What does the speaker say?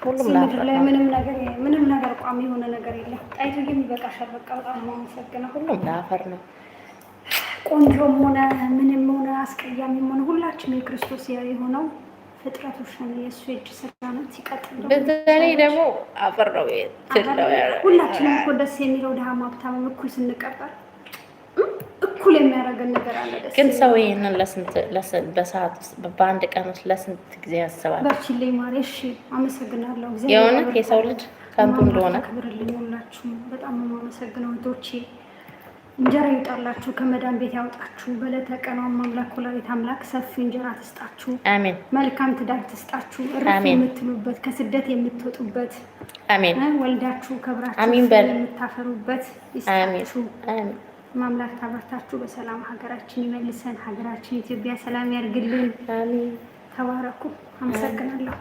ሁሉም ምድር ላይ ምንም ነገር ቋሚ የሆነ ነገር የለም። ጣይቱ ግን ይበቃሻል። በቃ በጣም ነው የማመሰግነው። ሁሉም ለአፈር ነው። ቆንጆም ሆነ ምንም ሆነ አስቀያሚም ሆነ ሁላችንም የክርስቶስ የሆነው ፍጥረቶች ነን። የእሱ የእጅ ስራ ነው። ሲቀጥል ደግሞ አፈር ነው። ሁላችንም እኮ ደስ የሚለው ድሃም ሀብታምም እኩል ስንቀበል እኩል የሚያደርገን ነገር አለ። ግን ሰው ይሄንን በሰዓት ውስጥ በአንድ ቀን ውስጥ ለስንት ጊዜ ያስባል? በርቺልኝ ማሬ። እሺ አመሰግናለሁ። የእውነት የሰው ልጅ ከንቱ እንደሆነ ክብርልኝ። ሁላችሁም በጣም ነው የማመሰግነው እህቶቼ። እንጀራ ይውጣላችሁ፣ ከመዳን ቤት ያውጣችሁ። በዕለተ ቀኗም አምላክ ወላዲተ አምላክ ሰፊ እንጀራ ትስጣችሁ። አሜን። መልካም ትዳር ትስጣችሁ። እረፍ የምትሉበት ከስደት የምትወጡበት አሜን። ወልዳችሁ ከብራችሁ የምታፈሩበት ይስጣችሁ። አሜን። ማምላክ ታበርታችሁ። በሰላም ሀገራችን ይመልሰን። ሀገራችን ኢትዮጵያ ሰላም ያርግልን። አሜን። ተባረኩ። አመሰግናለሁ።